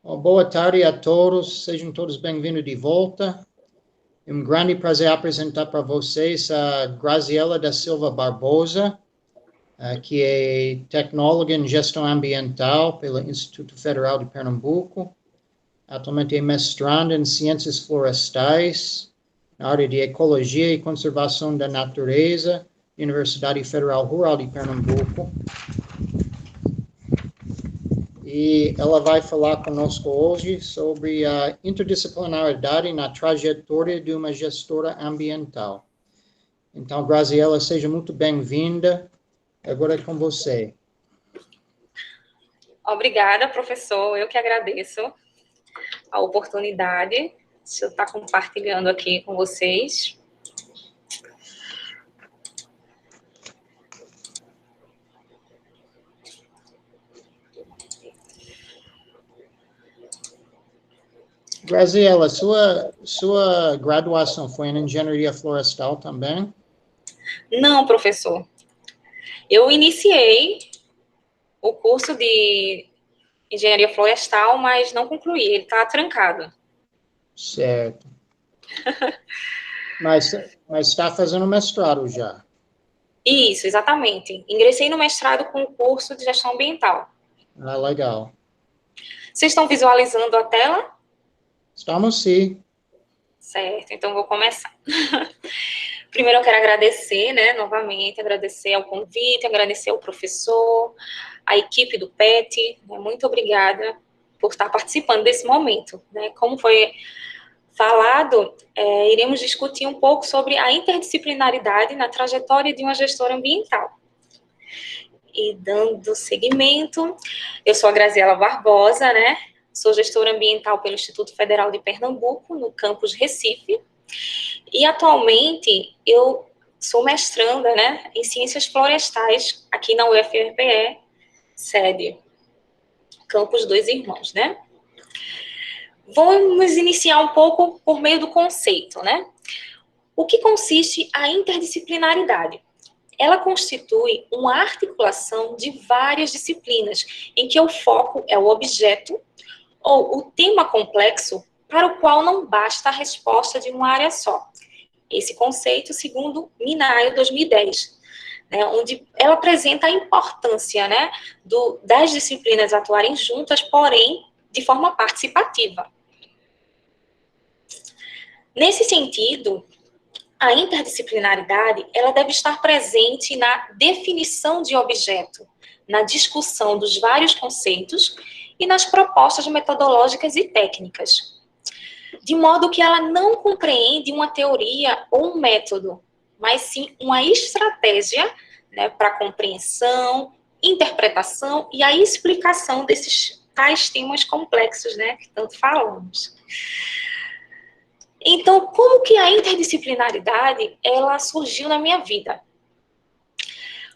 Boa tarde a todos, sejam todos bem-vindos de volta. É um grande prazer apresentar para vocês a Graziela da Silva Barbosa, que é tecnóloga em gestão ambiental pelo Instituto Federal de Pernambuco. Atualmente é mestranda em ciências florestais, na área de ecologia e conservação da natureza, Universidade Federal Rural de Pernambuco. E ela vai falar conosco hoje sobre a interdisciplinaridade na trajetória de uma gestora ambiental. Então, Graziela, seja muito bem-vinda. Agora é com você. Obrigada, professor. Eu que agradeço a oportunidade de eu estar compartilhando aqui com vocês. Graziela, sua graduação foi em engenharia florestal também? Não, professor. Eu iniciei o curso de engenharia florestal, mas não concluí. Ele está trancado. Certo. Mas está fazendo mestrado já? Isso, exatamente. Ingressei no mestrado com o curso de gestão ambiental. Ah, legal. Vocês estão visualizando a tela? Estamos sim. Certo, então vou começar. Primeiro eu quero agradecer, novamente, agradecer ao convite, agradecer ao professor, à equipe do PET, muito obrigada por estar participando desse momento. Como foi falado, iremos discutir um pouco sobre a interdisciplinaridade na trajetória de uma gestora ambiental. E dando seguimento, eu sou a Graziela Barbosa, sou gestora ambiental pelo Instituto Federal de Pernambuco, no campus Recife, e atualmente eu sou mestranda, em Ciências Florestais, aqui na UFRPE, sede Campus Dois Irmãos, Vamos iniciar um pouco por meio do conceito, O que consiste a interdisciplinaridade? Ela constitui uma articulação de várias disciplinas, em que o foco é o objeto ou o tema complexo para o qual não basta a resposta de uma área só. Esse conceito, segundo Minayo 2010, onde ela apresenta a importância das disciplinas atuarem juntas, porém, de forma participativa. Nesse sentido, a interdisciplinaridade ela deve estar presente na definição de objeto, na discussão dos vários conceitos e nas propostas metodológicas e técnicas, de modo que ela não compreende uma teoria ou um método, mas sim uma estratégia para a compreensão, interpretação e a explicação desses tais temas complexos, que tanto falamos. Então, como que a interdisciplinaridade, ela surgiu na minha vida?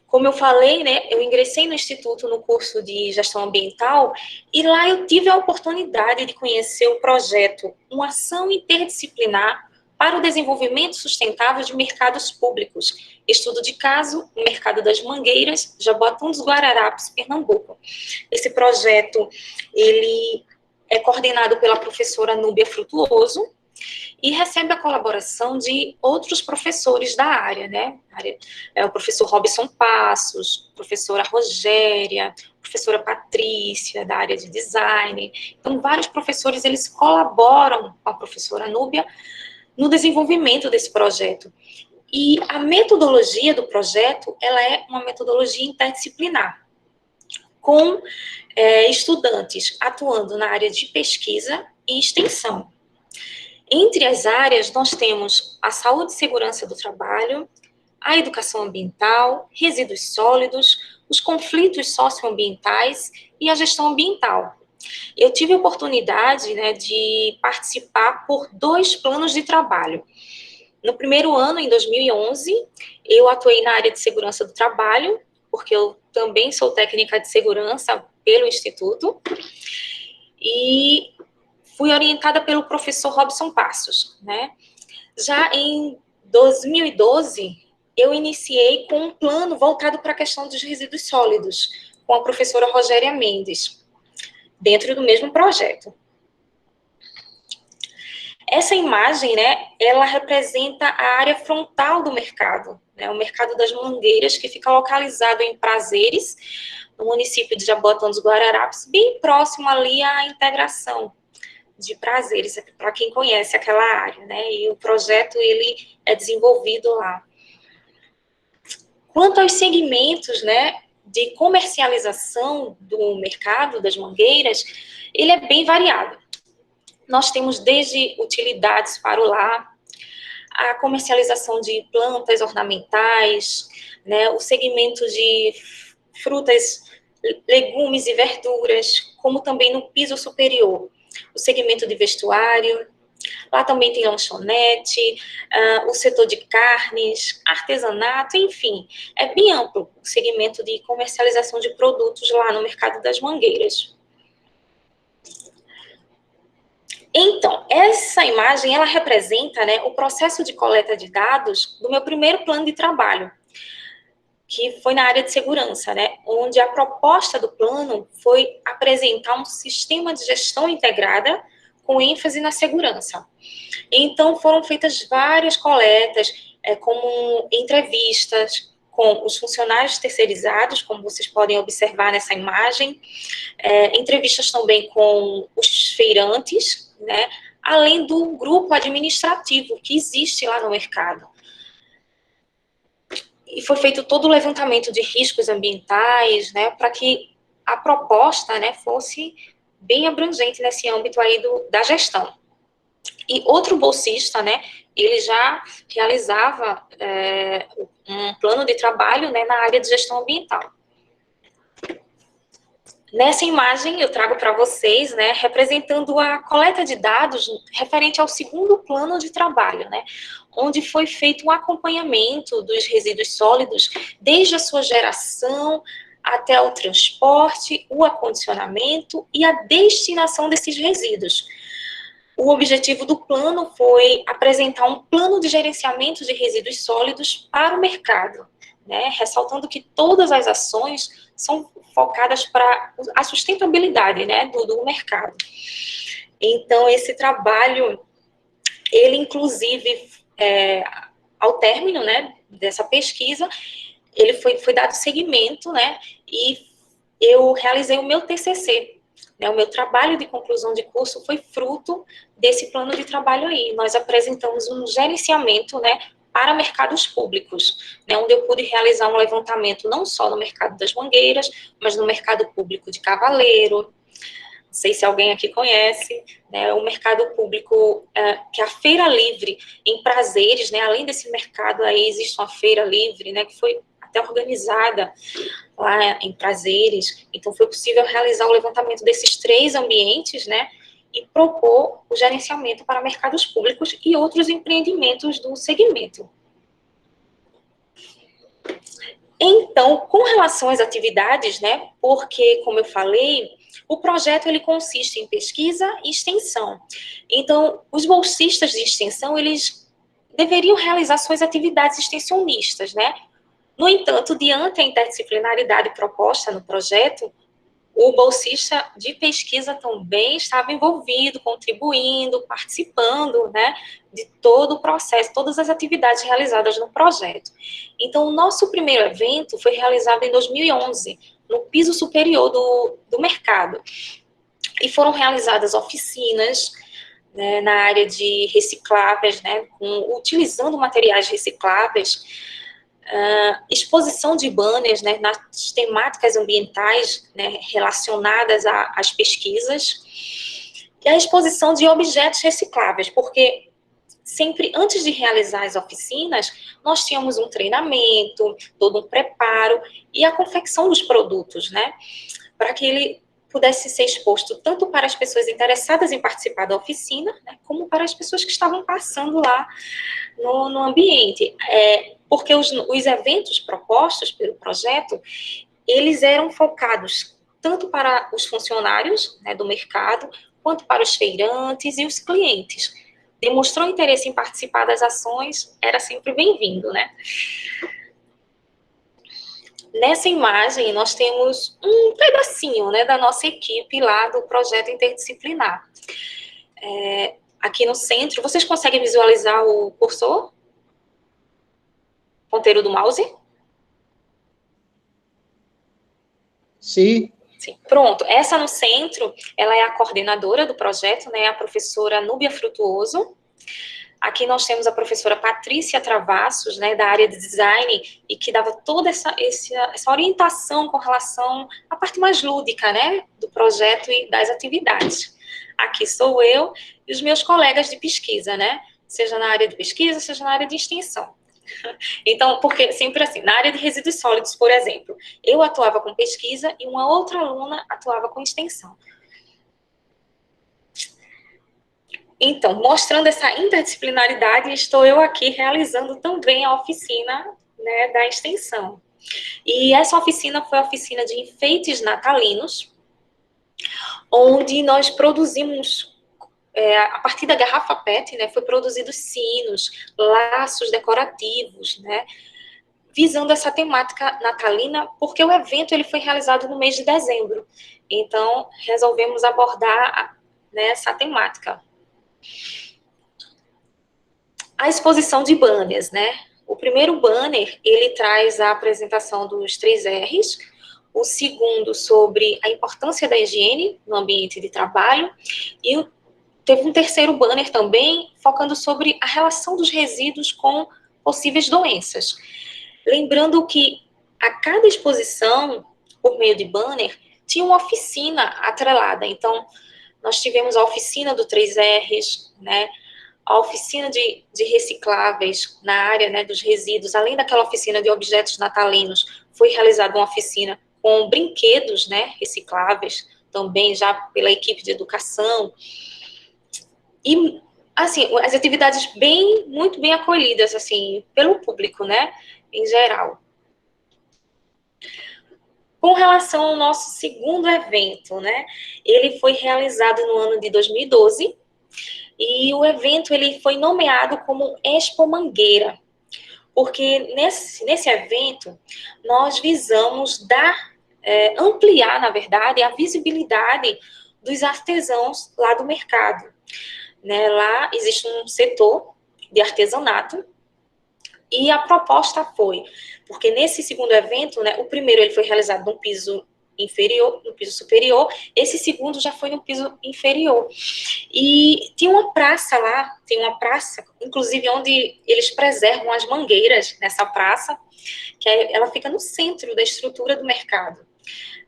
Como eu falei, eu ingressei no Instituto no curso de Gestão Ambiental e lá eu tive a oportunidade de conhecer o projeto Uma Ação Interdisciplinar para o Desenvolvimento Sustentável de Mercados Públicos, estudo de caso no Mercado das Mangueiras, Jaboatão dos Guararapes, Pernambuco. Esse projeto, ele é coordenado pela professora Núbia Frutuoso, e recebe a colaboração de outros professores da área, o professor Robson Passos, professora Rogéria, professora Patrícia, da área de design. Então, vários professores, eles colaboram com a professora Núbia no desenvolvimento desse projeto. E a metodologia do projeto, ela é uma metodologia interdisciplinar, com estudantes atuando na área de pesquisa e extensão. Entre as áreas, nós temos a saúde e segurança do trabalho, a educação ambiental, resíduos sólidos, os conflitos socioambientais e a gestão ambiental. Eu tive a oportunidade de participar por 2 planos de trabalho. No primeiro ano, em 2011, eu atuei na área de segurança do trabalho, porque eu também sou técnica de segurança pelo Instituto, e fui orientada pelo professor Robson Passos, Já em 2012, eu iniciei com um plano voltado para a questão dos resíduos sólidos, com a professora Rogéria Mendes. dentro do mesmo projeto. Essa imagem, né, ela representa a área frontal do mercado, né, o mercado das Mangueiras, que fica localizado em Prazeres, no município de Jaboatão dos Guararapes, bem próximo ali à integração de Prazeres, para quem conhece aquela área, né, e o projeto, ele é desenvolvido lá. Quanto aos segmentos, né, de comercialização do mercado das mangueiras, ele é bem variado. Nós temos desde utilidades para o lar, a comercialização de plantas ornamentais, né, o segmento de frutas, legumes e verduras, como também no piso superior, o segmento de vestuário. Lá também tem lanchonete, o setor de carnes, artesanato, enfim, é bem amplo o segmento de comercialização de produtos lá no mercado das Mangueiras. Então, essa imagem, ela representa, né, o processo de coleta de dados do meu primeiro plano de trabalho, que foi na área de segurança, né, onde a proposta do plano foi apresentar um sistema de gestão integrada com ênfase na segurança. Então, foram feitas várias coletas, como entrevistas com os funcionários terceirizados, como vocês podem observar nessa imagem, entrevistas também com os feirantes, né, além do grupo administrativo que existe lá no mercado. E foi feito todo o levantamento de riscos ambientais, né, para que a proposta, né, fosse bem abrangente nesse âmbito aí da gestão. E outro bolsista, né, ele já realizava um plano de trabalho, né, na área de gestão ambiental. Nessa imagem eu trago para vocês, né, representando a coleta de dados referente ao segundo plano de trabalho, né, onde foi feito um acompanhamento dos resíduos sólidos desde a sua geração até o transporte, o acondicionamento e a destinação desses resíduos. O objetivo do plano foi apresentar um plano de gerenciamento de resíduos sólidos para o mercado, né, ressaltando que todas as ações são focadas para a sustentabilidade, né, do mercado. Então, esse trabalho, ele inclusive, ao término, né, dessa pesquisa, ele foi dado seguimento, né, e eu realizei o meu TCC, né, o meu trabalho de conclusão de curso foi fruto desse plano de trabalho aí. Nós apresentamos um gerenciamento, né, para mercados públicos, né, onde eu pude realizar um levantamento não só no mercado das Mangueiras, mas no mercado público de Cavaleiro. Não sei se alguém aqui conhece, né, o mercado público, que é a Feira Livre em Prazeres, né, além desse mercado aí existe uma Feira Livre, né, que foi até organizada lá em Prazeres. Então foi possível realizar o levantamento desses 3 ambientes, né, e propor o gerenciamento para mercados públicos e outros empreendimentos do segmento. Então, com relação às atividades, né, porque, como eu falei, o projeto ele consiste em pesquisa e extensão. Então, os bolsistas de extensão, eles deveriam realizar suas atividades extensionistas, né? No entanto, diante a interdisciplinaridade proposta no projeto, o bolsista de pesquisa também estava envolvido, contribuindo, participando, né, de todo o processo, todas as atividades realizadas no projeto. Então, o nosso primeiro evento foi realizado em 2011, no piso superior do mercado. E foram realizadas oficinas, né, na área de recicláveis, né, utilizando materiais recicláveis, exposição de banners, né, nas temáticas ambientais, né, relacionadas às pesquisas, e a exposição de objetos recicláveis, porque sempre antes de realizar as oficinas, nós tínhamos um treinamento, todo um preparo e a confecção dos produtos, né, para que ele pudesse ser exposto tanto para as pessoas interessadas em participar da oficina, né, como para as pessoas que estavam passando lá no ambiente. Porque os eventos propostos pelo projeto, eles eram focados tanto para os funcionários, né, do mercado, quanto para os feirantes e os clientes. Demonstrou interesse em participar das ações, era sempre bem-vindo, né? Nessa imagem, nós temos um pedacinho, né, da nossa equipe lá do projeto interdisciplinar. Aqui no centro, vocês conseguem visualizar o cursor? Ponteiro do mouse? Sim. Sim. Pronto, essa no centro, ela é a coordenadora do projeto, né, a professora Núbia Frutuoso. Aqui nós temos a professora Patrícia Travassos, né, da área de design, e que dava toda essa orientação com relação à parte mais lúdica, né, do projeto e das atividades. Aqui sou eu e os meus colegas de pesquisa, né, seja na área de pesquisa, seja na área de extensão. Então, porque sempre assim, na área de resíduos sólidos, por exemplo, eu atuava com pesquisa e uma outra aluna atuava com extensão. Então, mostrando essa interdisciplinaridade, estou eu aqui realizando também a oficina, né, da extensão. E essa oficina foi a oficina de enfeites natalinos, onde nós produzimos, a partir da garrafa PET, né, foi produzidos sinos, laços decorativos, né, visando essa temática natalina, porque o evento ele foi realizado no mês de dezembro. Então, resolvemos abordar, né, essa temática. A exposição de banners, né? O primeiro banner, ele traz a apresentação dos 3 R's, o segundo sobre a importância da higiene no ambiente de trabalho, e teve um terceiro banner também, focando sobre a relação dos resíduos com possíveis doenças. Lembrando que a cada exposição, por meio de banner, tinha uma oficina atrelada. Então, nós tivemos a oficina do 3 R's, né? A oficina de recicláveis na área, né, dos resíduos, além daquela oficina de objetos natalinos, foi realizada uma oficina com brinquedos, né, recicláveis, também já pela equipe de educação. E, assim, as atividades muito bem acolhidas, assim, pelo público, né, em geral. Com relação ao nosso segundo evento, né, ele foi realizado no ano de 2012, e o evento ele foi nomeado como Expo Mangueira, porque nesse evento nós visamos ampliar, na verdade, a visibilidade dos artesãos lá do mercado. Né? Lá existe um setor de artesanato, e a proposta foi, porque nesse segundo evento, né, o primeiro ele foi realizado no piso inferior, no piso superior, esse segundo já foi no piso inferior. E tinha uma praça lá, inclusive onde eles preservam as mangueiras nessa praça, que ela fica no centro da estrutura do mercado.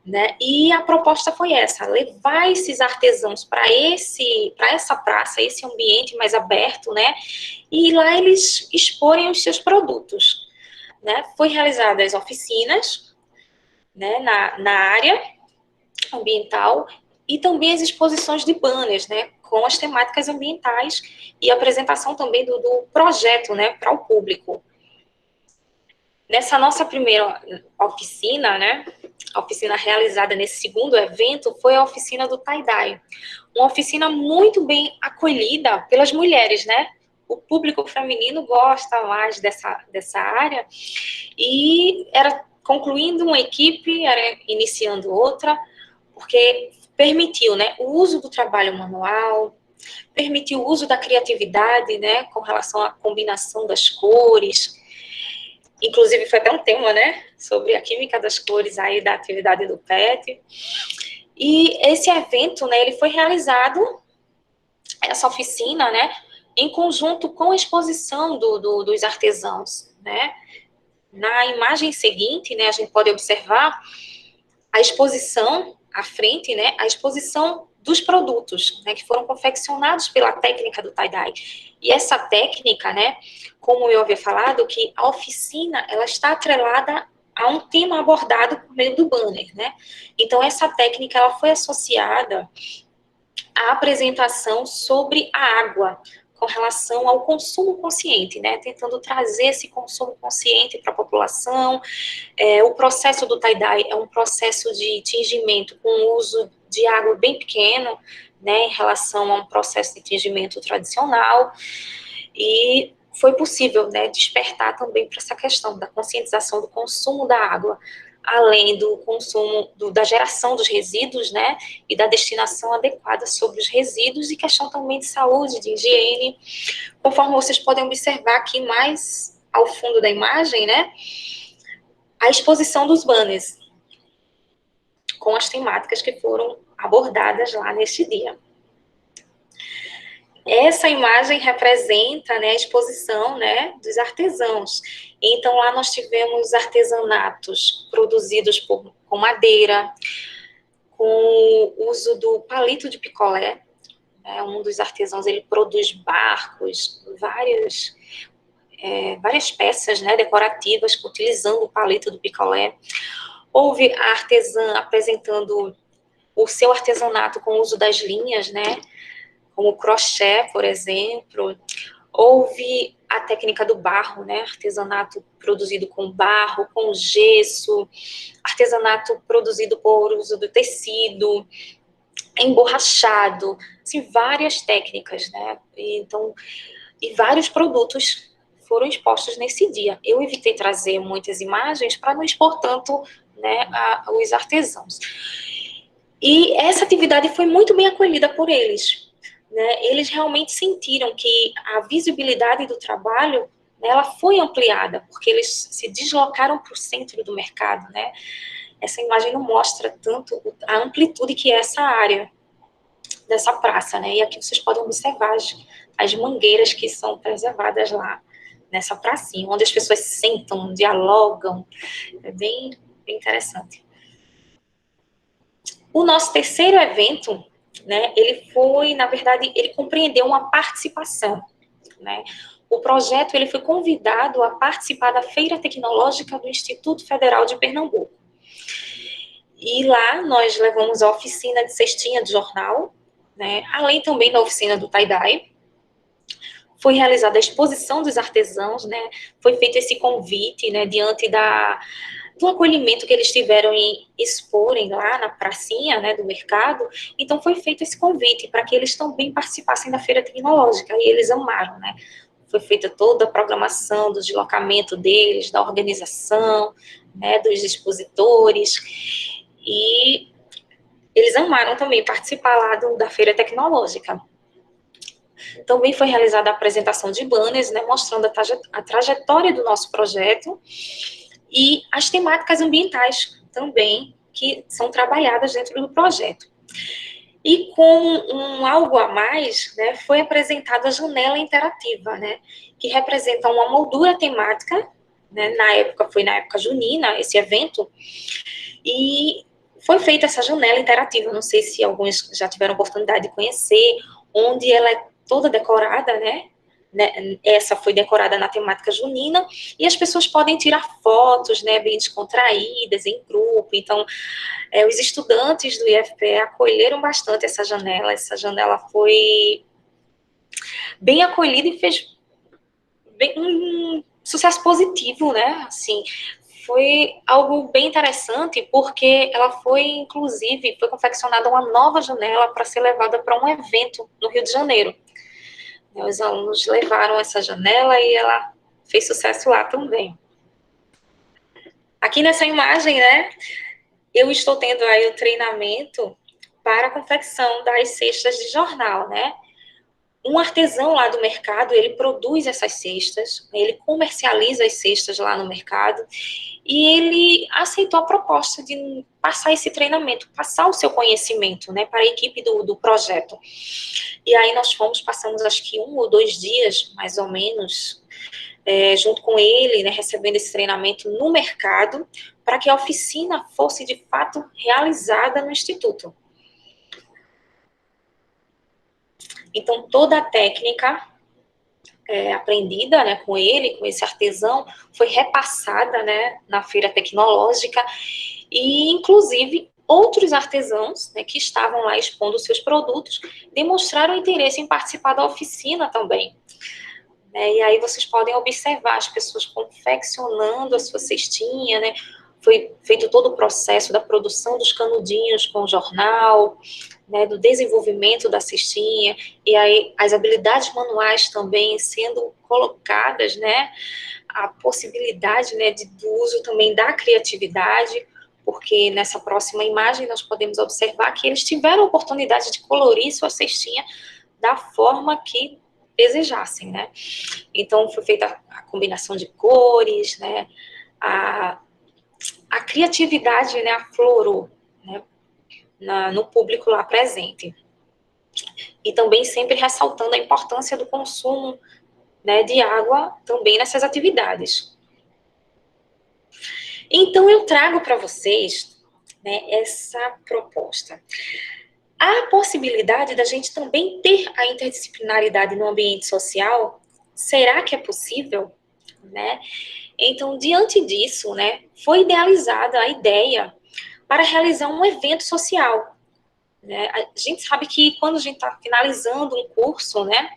Né? E a proposta foi essa, levar esses artesãos para essa praça, esse ambiente mais aberto, né? E lá eles exporem os seus produtos. Né? Foi realizadas oficinas, né, na área ambiental, e também as exposições de banners, né, com as temáticas ambientais e a apresentação também do projeto, né, para o público. Nessa nossa primeira oficina, né, a oficina realizada nesse segundo evento foi a oficina do tie-dye. Uma oficina muito bem acolhida pelas mulheres, né? O público feminino gosta mais dessa área, e era concluindo uma equipe, era iniciando outra, porque permitiu, né, o uso do trabalho manual, permitiu o uso da criatividade, né, com relação à combinação das cores. Inclusive foi até um tema, né, sobre a química das cores aí da atividade do PET. E esse evento, né, ele foi realizado, essa oficina, né, em conjunto com a exposição dos artesãos, né. Na imagem seguinte, né, a gente pode observar a exposição à frente, né, a exposição dos produtos, né, que foram confeccionados pela técnica do tie-dye. E essa técnica, né, como eu havia falado, que a oficina, ela está atrelada a um tema abordado por meio do banner, né. Então, essa técnica, ela foi associada à apresentação sobre a água, com relação ao consumo consciente, né, tentando trazer esse consumo consciente para a população. O processo do tie-dye é um processo de tingimento com uso de água bem pequeno, né, em relação a um processo de tingimento tradicional, e foi possível, né, despertar também para essa questão da conscientização do consumo da água, além do consumo, da geração dos resíduos, né, e da destinação adequada sobre os resíduos, e questão também de saúde, de higiene, conforme vocês podem observar aqui mais ao fundo da imagem, né, a exposição dos banners, com as temáticas que foram abordadas lá neste dia. Essa imagem representa, né, a exposição, né, dos artesãos. Então, lá nós tivemos artesanatos produzidos com madeira, com o uso do palito de picolé. Né, um dos artesãos, ele produz barcos, várias peças, né, decorativas, utilizando o palito do picolé. Houve a artesã apresentando o seu artesanato com o uso das linhas, né, como o crochê, por exemplo. Houve a técnica do barro, né, artesanato produzido com barro, com gesso, artesanato produzido por uso do tecido, emborrachado, assim, várias técnicas, né, e vários produtos foram expostos nesse dia. Eu evitei trazer muitas imagens para não expor tanto, né, os artesãos. E essa atividade foi muito bem acolhida por eles. Né? Eles realmente sentiram que a visibilidade do trabalho, né, ela foi ampliada, porque eles se deslocaram para o centro do mercado. Né? Essa imagem não mostra tanto a amplitude que é essa área dessa praça. Né? E aqui vocês podem observar as mangueiras que são preservadas lá, nessa pracinha, onde as pessoas sentam, dialogam. É bem interessante. O nosso terceiro evento, né, ele foi, na verdade, ele compreendeu uma participação, né? O projeto, ele foi convidado a participar da Feira Tecnológica do Instituto Federal de Pernambuco. E lá nós levamos a oficina de cestinha de jornal, né, além também da oficina do tie-dye. Foi realizada a exposição dos artesãos, né, foi feito esse convite, né, diante do acolhimento que eles tiveram em exporem lá na pracinha, né, do mercado. Então foi feito esse convite para que eles também participassem da feira tecnológica, e eles amaram, né. Foi feita toda a programação do deslocamento deles, da organização, né, dos expositores, e eles amaram também participar lá da feira tecnológica. Também foi realizada a apresentação de banners, né, mostrando a trajetória do nosso projeto, e as temáticas ambientais também, que são trabalhadas dentro do projeto. E com algo a mais, né, foi apresentada a janela interativa, né, que representa uma moldura temática, né, foi na época junina, esse evento, e foi feita essa janela interativa, não sei se alguns já tiveram oportunidade de conhecer, onde ela é toda decorada, né, essa foi decorada na temática junina, e as pessoas podem tirar fotos, né, bem descontraídas, em grupo. Então, os estudantes do IFPE acolheram bastante essa janela foi bem acolhida e fez um sucesso positivo, né, assim, foi algo bem interessante, porque ela foi confeccionada uma nova janela para ser levada para um evento no Rio de Janeiro. Os alunos levaram essa janela e ela fez sucesso lá também. Aqui nessa imagem, né, eu estou tendo aí o treinamento para a confecção das cestas de jornal, né. Um artesão lá do mercado, ele produz essas cestas, ele comercializa as cestas lá no mercado, e ele aceitou a proposta de passar esse treinamento, passar o seu conhecimento, né, para a equipe do projeto. E aí nós passamos acho que 1 ou 2 dias, mais ou menos, junto com ele, né, recebendo esse treinamento no mercado, para que a oficina fosse, de fato, realizada no Instituto. Então, toda a técnica aprendida, né, com ele, com esse artesão, foi repassada, né, na feira tecnológica, e, inclusive, outros artesãos, né, que estavam lá expondo seus produtos, demonstraram interesse em participar da oficina também. E aí vocês podem observar as pessoas confeccionando a sua cestinha, né, foi feito todo o processo da produção dos canudinhos com o jornal, né, do desenvolvimento da cestinha, e aí as habilidades manuais também sendo colocadas, né, a possibilidade, né, do uso também da criatividade, porque nessa próxima imagem nós podemos observar que eles tiveram a oportunidade de colorir sua cestinha da forma que desejassem, né? Então, foi feita a combinação de cores, né? A criatividade, né, aflorou, né, no público lá presente. E também sempre ressaltando a importância do consumo, né, de água também nessas atividades. Então, eu trago para vocês, né, essa proposta. Há a possibilidade da gente também ter a interdisciplinaridade no ambiente social? Será que é possível? Né? Então, diante disso, né, foi idealizada a ideia para realizar um evento social. Né? A gente sabe que quando a gente está finalizando um curso, né,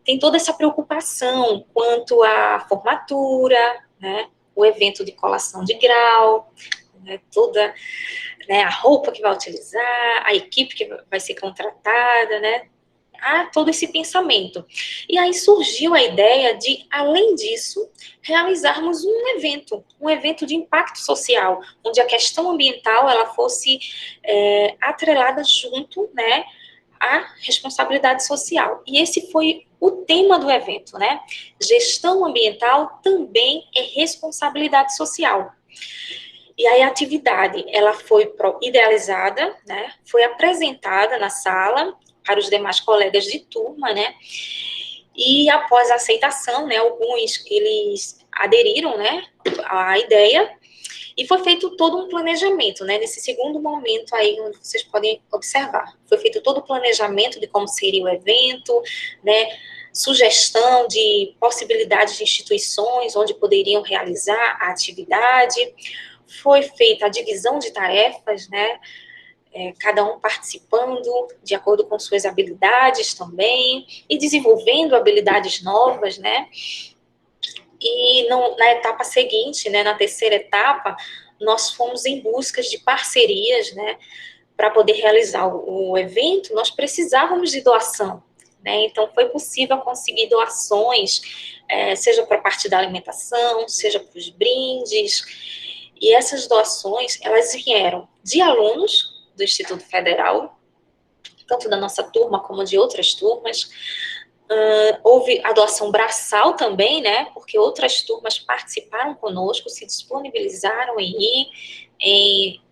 tem toda essa preocupação quanto à formatura, né, o evento de colação de grau, né, toda, né, a roupa que vai utilizar, a equipe que vai ser contratada, né, há todo esse pensamento. E aí surgiu a ideia de, além disso, realizarmos um evento de impacto social, onde a questão ambiental ela fosse atrelada junto, né, à responsabilidade social. E esse foi o tema do evento, né? Gestão ambiental também é responsabilidade social. E aí a atividade, ela foi idealizada, né? Foi apresentada na sala para os demais colegas de turma, né? E após a aceitação, né, alguns eles aderiram, né, à ideia, e foi feito todo um planejamento, né, nesse segundo momento aí, onde vocês podem observar. Foi feito todo o planejamento de como seria o evento, né, sugestão de possibilidades de instituições onde poderiam realizar a atividade, foi feita a divisão de tarefas, né, cada um participando de acordo com suas habilidades também, e desenvolvendo habilidades novas, né? E na etapa seguinte, né, na terceira etapa, nós fomos em busca de parcerias, né? Para poder realizar o evento, nós precisávamos de doação, né? Então, foi possível conseguir doações, seja para a parte da alimentação, seja para os brindes, e essas doações, elas vieram de alunos do Instituto Federal, tanto da nossa turma como de outras turmas. Houve a doação braçal também, né? Porque outras turmas participaram conosco, se disponibilizaram em ir, em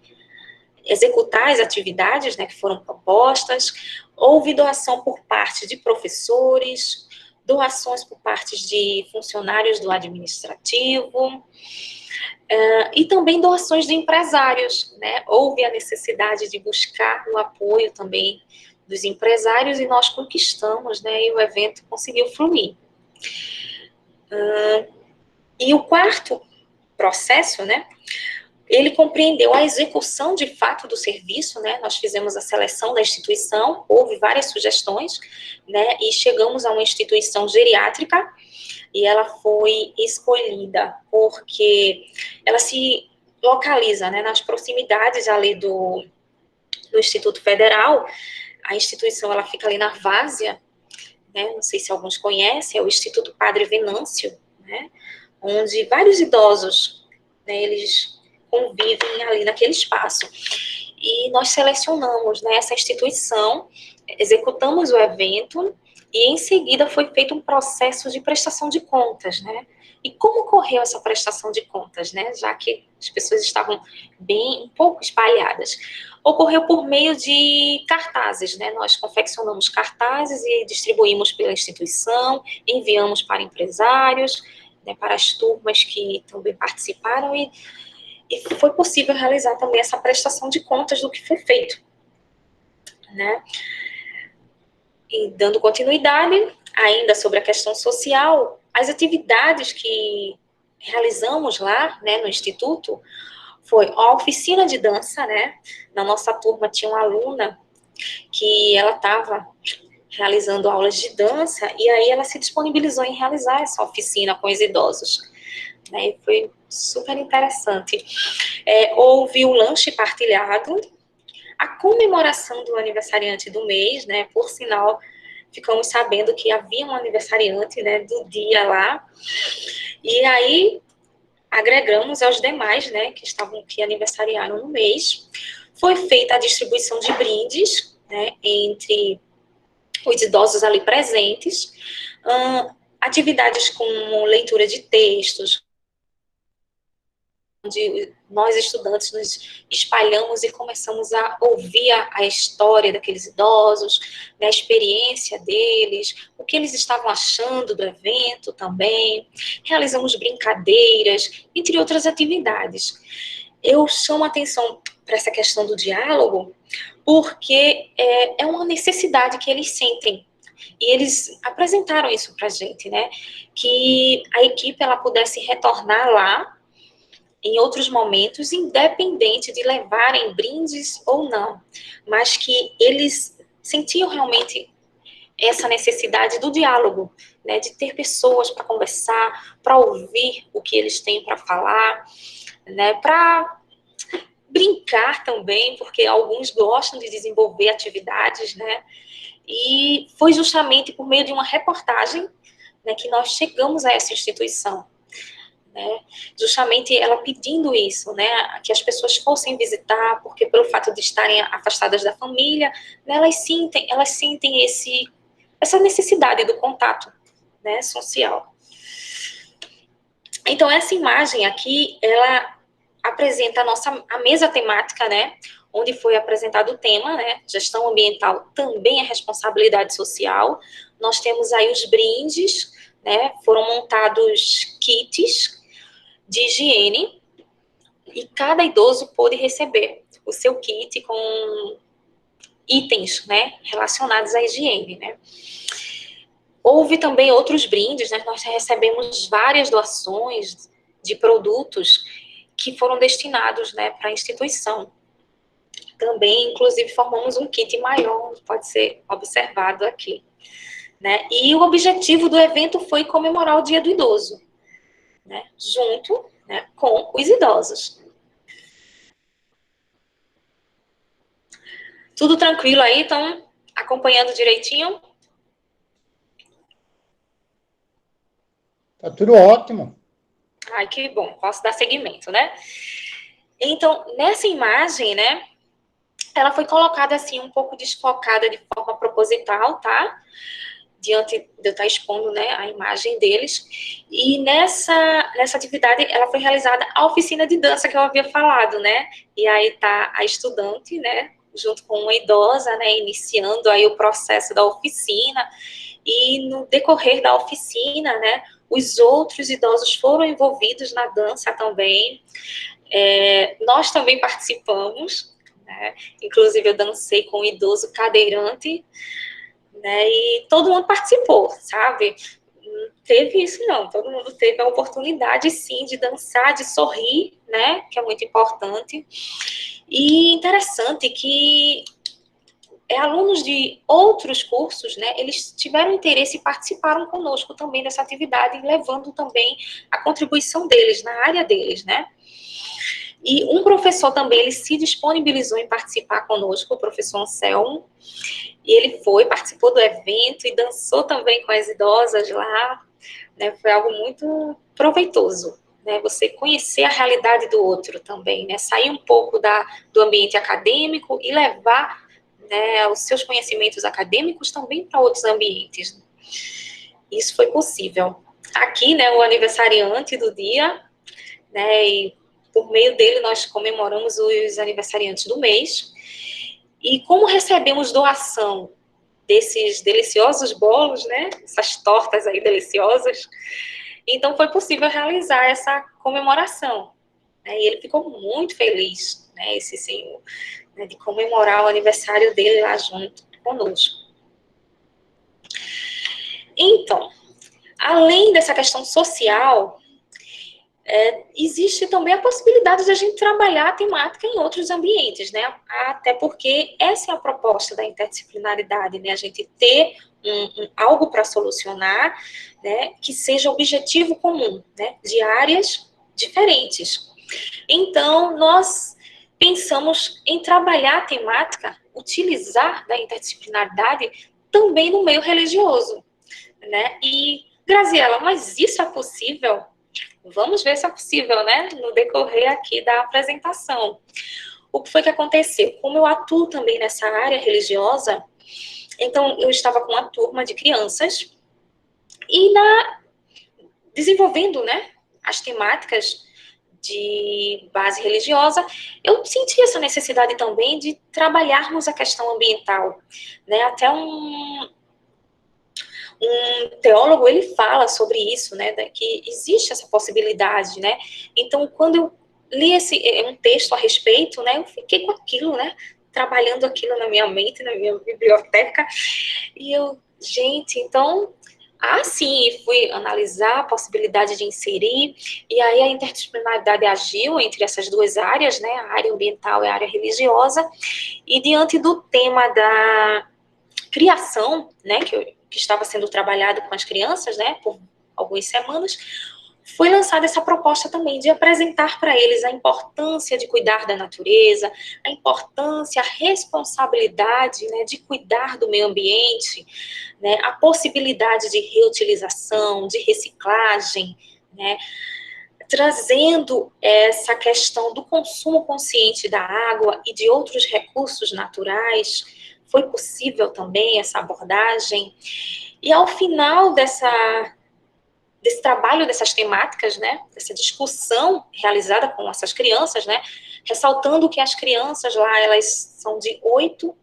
executar as atividades, né, que foram propostas. Houve doação por parte de professores, doações por parte de funcionários do administrativo, e também doações de empresários, né? Houve a necessidade de buscar o apoio também dos empresários e nós conquistamos, né? E o evento conseguiu fluir. E o quarto processo, né? Ele compreendeu a execução de fato do serviço, né? Nós fizemos a seleção da instituição, houve várias sugestões, né? E chegamos a uma instituição geriátrica, e ela foi escolhida porque ela se localiza, né, nas proximidades ali do Instituto Federal. A instituição ela fica ali na Várzea, né, não sei se alguns conhecem, é o Instituto Padre Venâncio, né, onde vários idosos, né, eles convivem ali naquele espaço. E nós selecionamos, né, essa instituição, executamos o evento, e em seguida foi feito um processo de prestação de contas, né? E como ocorreu essa prestação de contas, né? Já que as pessoas estavam um pouco espalhadas. Ocorreu por meio de cartazes, né? Nós confeccionamos cartazes e distribuímos pela instituição, enviamos para empresários, né, para as turmas que também participaram, e foi possível realizar também essa prestação de contas do que foi feito, né? E dando continuidade, ainda sobre a questão social, as atividades que realizamos lá, né, no Instituto, foi a oficina de dança, né? Na nossa turma tinha uma aluna que ela estava realizando aulas de dança, e aí ela se disponibilizou em realizar essa oficina com os idosos, né? E foi super interessante. Houve o lanche partilhado, a comemoração do aniversariante do mês, né? Por sinal, ficamos sabendo que havia um aniversariante, né, do dia lá. E aí, agregamos aos demais, né, que aniversariaram no mês. Foi feita a distribuição de brindes, né, entre os idosos ali presentes, atividades como leitura de textos, onde nós, estudantes, nos espalhamos e começamos a ouvir a história daqueles idosos, né, a experiência deles, o que eles estavam achando do evento também. Realizamos brincadeiras, entre outras atividades. Eu chamo a atenção para essa questão do diálogo, porque é uma necessidade que eles sentem. E eles apresentaram isso para a gente, né? Que a equipe ela pudesse retornar lá em outros momentos, independente de levarem brindes ou não, mas que eles sentiam realmente essa necessidade do diálogo, né, de ter pessoas para conversar, para ouvir o que eles têm para falar, né, para brincar também, porque alguns gostam de desenvolver atividades, né, e foi justamente por meio de uma reportagem, né, que nós chegamos a essa instituição. Né, justamente ela pedindo isso, né, que as pessoas fossem visitar, porque pelo fato de estarem afastadas da família, né, elas sentem essa necessidade do contato, né, social. Então, essa imagem aqui, ela apresenta a mesa temática, né, onde foi apresentado o tema, né, gestão ambiental também é responsabilidade social. Nós temos aí os brindes, né, foram montados kits de higiene, e cada idoso pôde receber o seu kit com itens, né, relacionados à higiene, né. Houve também outros brindes, né, nós recebemos várias doações de produtos que foram destinados, né, para a instituição. Também, inclusive, formamos um kit maior, pode ser observado aqui, né, e o objetivo do evento foi comemorar o Dia do Idoso, né, junto, né, com os idosos. Tudo tranquilo aí? Estão acompanhando direitinho? Tá tudo ótimo. Ai, que bom, posso dar seguimento, né? Então, nessa imagem, né, ela foi colocada assim, um pouco desfocada de forma proposital, tá? Diante de eu estar expondo, né, a imagem deles. E nessa atividade, ela foi realizada a oficina de dança que eu havia falado, né? E aí tá a estudante, né, junto com uma idosa, né, iniciando aí o processo da oficina. E no decorrer da oficina, né, os outros idosos foram envolvidos na dança também. Nós também participamos, né? Inclusive eu dancei com um idoso cadeirante, né? E todo mundo participou, sabe? Não teve isso não, todo mundo teve a oportunidade sim de dançar, de sorrir, né? Que é muito importante. E interessante que alunos de outros cursos, né, eles tiveram interesse e participaram conosco também dessa atividade, levando também a contribuição deles, na área deles, né. E um professor também, ele se disponibilizou em participar conosco, o professor Anselmo, e ele participou do evento e dançou também com as idosas lá, né, foi algo muito proveitoso, né, você conhecer a realidade do outro também, né, sair um pouco do ambiente acadêmico e levar, né, os seus conhecimentos acadêmicos também para outros ambientes. Isso foi possível. Aqui, né, o aniversariante do dia, né, e por meio dele nós comemoramos os aniversariantes do mês. E como recebemos doação desses deliciosos bolos, né, essas tortas aí deliciosas, então foi possível realizar essa comemoração. Né, e ele ficou muito feliz, né, esse senhor, né, de comemorar o aniversário dele lá junto conosco. Então, além dessa questão social, existe também a possibilidade de a gente trabalhar a temática em outros ambientes, né? Até porque essa é a proposta da interdisciplinaridade, né? A gente ter algo para solucionar, né? Que seja objetivo comum, né? De áreas diferentes. Então, nós pensamos em trabalhar a temática, utilizar da interdisciplinaridade também no meio religioso, né? E, Graziela, mas isso é possível? Vamos ver se é possível, né? No decorrer aqui da apresentação. O que foi que aconteceu? Como eu atuo também nessa área religiosa, então eu estava com uma turma de crianças e desenvolvendo, né, as temáticas de base religiosa, eu senti essa necessidade também de trabalharmos a questão ambiental, né? Até um teólogo, ele fala sobre isso, né, que existe essa possibilidade, né? Então, quando eu li um texto a respeito, né, eu fiquei com aquilo, né, trabalhando aquilo na minha mente, na minha biblioteca, e eu, gente, então, sim, fui analisar a possibilidade de inserir, e aí a interdisciplinaridade agiu entre essas duas áreas, né, a área ambiental e a área religiosa, e diante do tema da criação, né, que estava sendo trabalhado com as crianças, né, por algumas semanas, foi lançada essa proposta também de apresentar para eles a importância de cuidar da natureza, a importância, a responsabilidade, né, de cuidar do meio ambiente, né, a possibilidade de reutilização, de reciclagem, né, trazendo essa questão do consumo consciente da água e de outros recursos naturais. Foi possível também essa abordagem. E ao final desse trabalho, dessas temáticas, né, dessa discussão realizada com essas crianças, né, ressaltando que as crianças lá, elas são de 8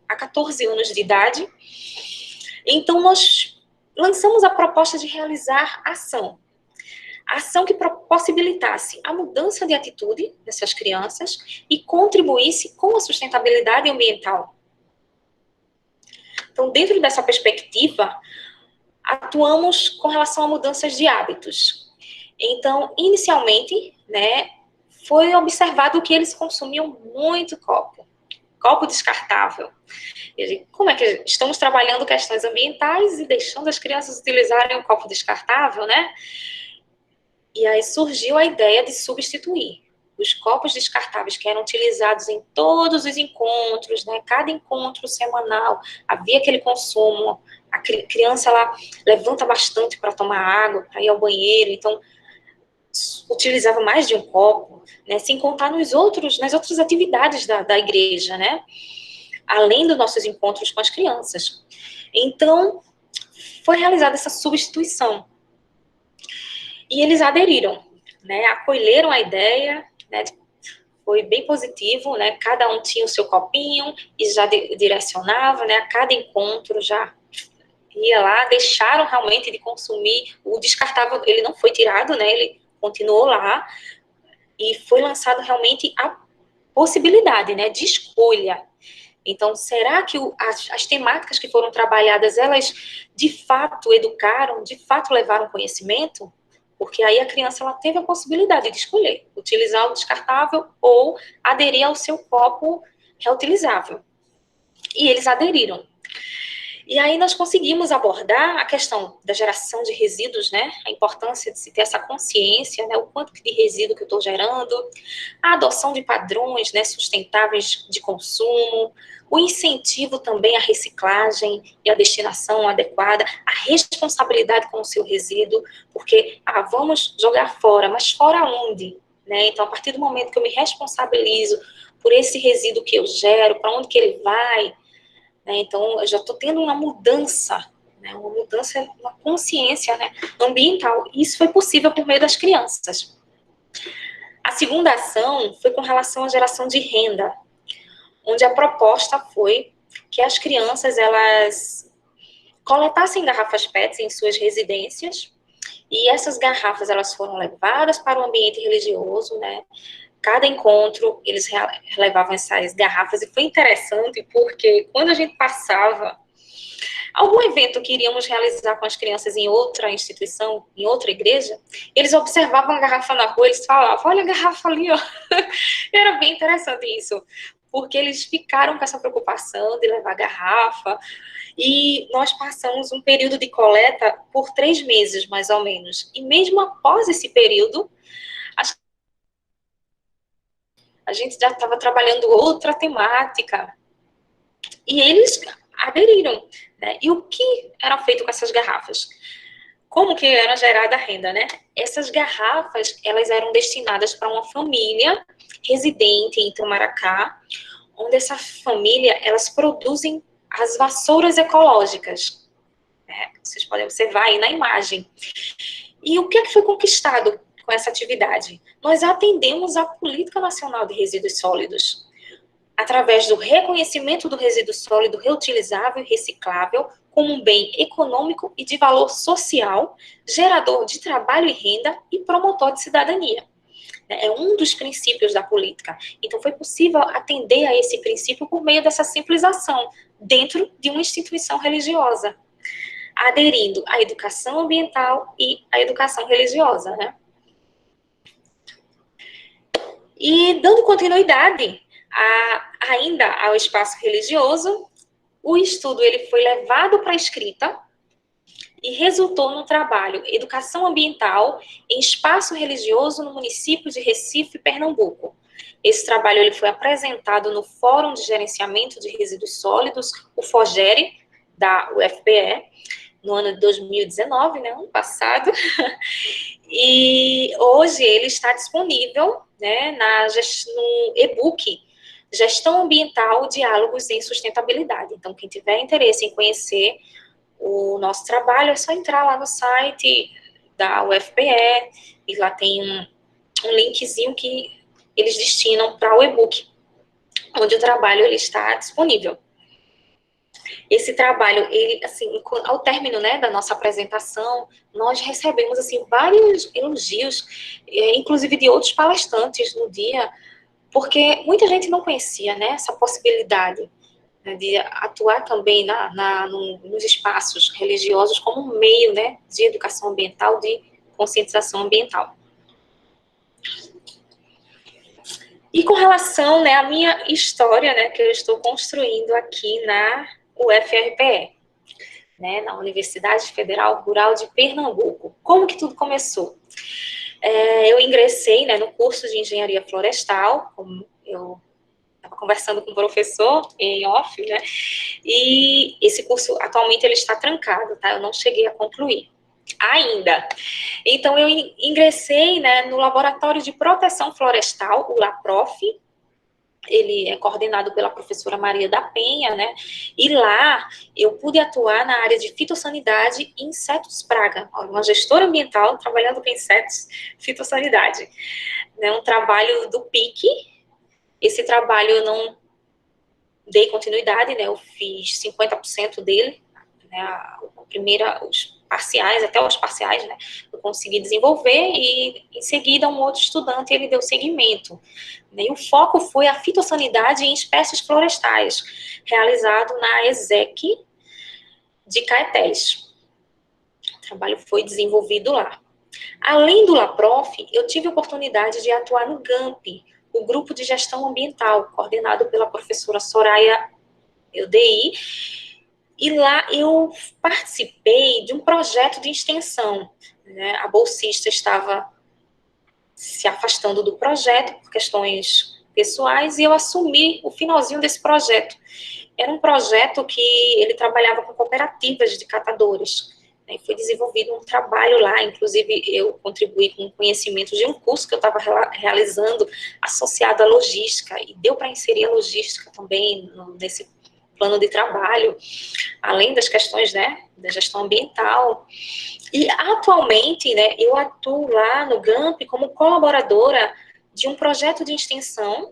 a 14 anos de idade. Então, nós lançamos a proposta de realizar ação que possibilitasse a mudança de atitude dessas crianças e contribuísse com a sustentabilidade ambiental. Então, dentro dessa perspectiva, atuamos com relação a mudanças de hábitos. Então, inicialmente, né, foi observado que eles consumiam muito copo descartável. Como é que estamos trabalhando questões ambientais e deixando as crianças utilizarem o copo descartável, né? E aí surgiu a ideia de substituir os copos descartáveis que eram utilizados em todos os encontros, né? Cada encontro semanal havia aquele consumo. A criança, ela levanta bastante para tomar água, para ir ao banheiro, então utilizava mais de um copo, né? Sem contar nas outras atividades da igreja, né? Além dos nossos encontros com as crianças. Então, foi realizada essa substituição. E eles aderiram, né? Acolheram a ideia, né? Foi bem positivo, né? Cada um tinha o seu copinho e já direcionava, né? A cada encontro já ia lá, deixaram realmente de consumir o descartável. Ele não foi tirado, né? Ele continuou lá e foi lançado realmente a possibilidade, né? De escolha. Então, será que as temáticas que foram trabalhadas, elas de fato educaram, de fato levaram conhecimento? Porque aí a criança, ela teve a possibilidade de escolher, utilizar o descartável ou aderir ao seu copo reutilizável. E eles aderiram. E aí nós conseguimos abordar a questão da geração de resíduos, né? A importância de se ter essa consciência, né? O quanto de resíduo que eu estou gerando, a adoção de padrões, né, sustentáveis de consumo, o incentivo também à reciclagem e à destinação adequada, a responsabilidade com o seu resíduo, porque, vamos jogar fora, mas fora onde? Né? Então, a partir do momento que eu me responsabilizo por esse resíduo que eu gero, para onde que ele vai, né? Então, eu já estou tendo uma mudança, né? Uma consciência, né, ambiental. E isso foi possível por meio das crianças. A segunda ação foi com relação à geração de renda, onde a proposta foi que as crianças, elas coletassem garrafas PETs em suas residências, e essas garrafas, elas foram levadas para o ambiente religioso, né? Cada encontro, eles levavam essas garrafas, e foi interessante, porque quando a gente passava algum evento que iríamos realizar com as crianças em outra instituição, em outra igreja, eles observavam a garrafa na rua, eles falavam, olha a garrafa ali, ó. Era bem interessante isso, porque eles ficaram com essa preocupação de levar garrafa, e nós passamos um período de coleta por 3 meses, mais ou menos. E mesmo após esse período, a gente já estava trabalhando outra temática, e eles aderiram, né? E o que era feito com essas garrafas? como que era gerada a renda, né? Essas garrafas, elas eram destinadas para uma família residente em Itamaracá, onde essa família, elas produzem as vassouras ecológicas, né? Vocês podem observar aí na imagem. E o que é que foi conquistado com essa atividade? Nós atendemos à Política Nacional de Resíduos Sólidos, através do reconhecimento do resíduo sólido reutilizável e reciclável como um bem econômico e de valor social, gerador de trabalho e renda e promotor de cidadania. É um dos princípios da política. Então, foi possível atender a esse princípio por meio dessa simples ação, dentro de uma instituição religiosa, aderindo à educação ambiental e à educação religiosa, né? E dando continuidade ainda ao espaço religioso, o estudo ele foi levado para a escrita e resultou no trabalho Educação Ambiental em Espaço Religioso no município de Recife, Pernambuco. Esse trabalho ele foi apresentado no Fórum de Gerenciamento de Resíduos Sólidos, o FOGERE, da UFPE, no ano de 2019, né, ano passado, e hoje ele está disponível, né, no e-book Gestão Ambiental, Diálogos em Sustentabilidade. Então, quem tiver interesse em conhecer o nosso trabalho, é só entrar lá no site da UFPE, e lá tem um linkzinho que eles destinam para o e-book, onde o trabalho ele está disponível. Esse trabalho, ele, assim, ao término, né, da nossa apresentação, nós recebemos, assim, vários elogios, inclusive de outros palestrantes no dia, porque muita gente não conhecia, né, essa possibilidade, né, de atuar também nos espaços religiosos como um meio, né, de educação ambiental, de conscientização ambiental. E com relação, né, à minha história, né, que eu estou construindo aqui na UFRPE, né, na Universidade Federal Rural de Pernambuco. Como que tudo começou? Eu ingressei, né, no curso de Engenharia Florestal, como eu estava conversando com o professor em off, né, e esse curso atualmente ele está trancado, tá? Eu não cheguei a concluir ainda. Então, eu ingressei, né, no Laboratório de Proteção Florestal, o LAPROF. Ele é coordenado pela professora Maria da Penha, né? E lá eu pude atuar na área de fitossanidade e insetos praga, uma gestora ambiental trabalhando com insetos, fitossanidade. É um trabalho do PIC. Esse trabalho eu não dei continuidade, né? Eu fiz 50% dele, né? Os parciais, até os parciais, né? Eu consegui desenvolver e, em seguida, um outro estudante, ele deu seguimento. E o foco foi a fitossanidade em espécies florestais, realizado na ESEC de Caetés. O trabalho foi desenvolvido lá. Além do LAPROF, eu tive a oportunidade de atuar no GAMP, o Grupo de Gestão Ambiental, coordenado pela professora Soraya Eudei, e lá eu participei de um projeto de extensão, né? A bolsista estava se afastando do projeto por questões pessoais e eu assumi o finalzinho desse projeto. Era um projeto que ele trabalhava com cooperativas de catadores, né? Foi desenvolvido um trabalho lá, inclusive eu contribuí com conhecimento de um curso que eu estava realizando associado à logística, e deu para inserir a logística também nesse plano de trabalho, além das questões, né, da gestão ambiental. E atualmente, né, eu atuo lá no GAMP como colaboradora de um projeto de extensão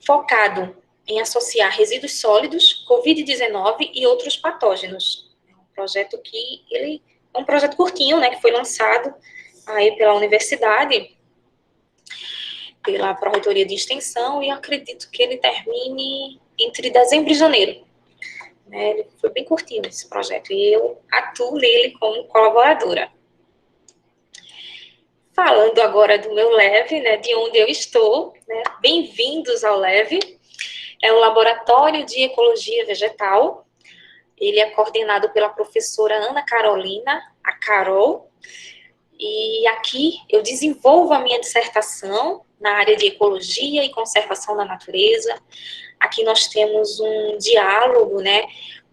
focado em associar resíduos sólidos, Covid-19 e outros patógenos. É um projeto que ele é um projeto curtinho, né, que foi lançado aí pela universidade, pela Pró-Reitoria de Extensão, e acredito que ele termine entre dezembro e janeiro. Ele foi bem curtinho esse projeto, e eu atuo nele como colaboradora. Falando agora do meu LEVE, né, de onde eu estou, né, bem-vindos ao LEVE. É o Laboratório de Ecologia Vegetal. Ele é coordenado pela professora Ana Carolina, a Carol, e aqui eu desenvolvo a minha dissertação na área de ecologia e conservação da natureza. Aqui nós temos um diálogo, né,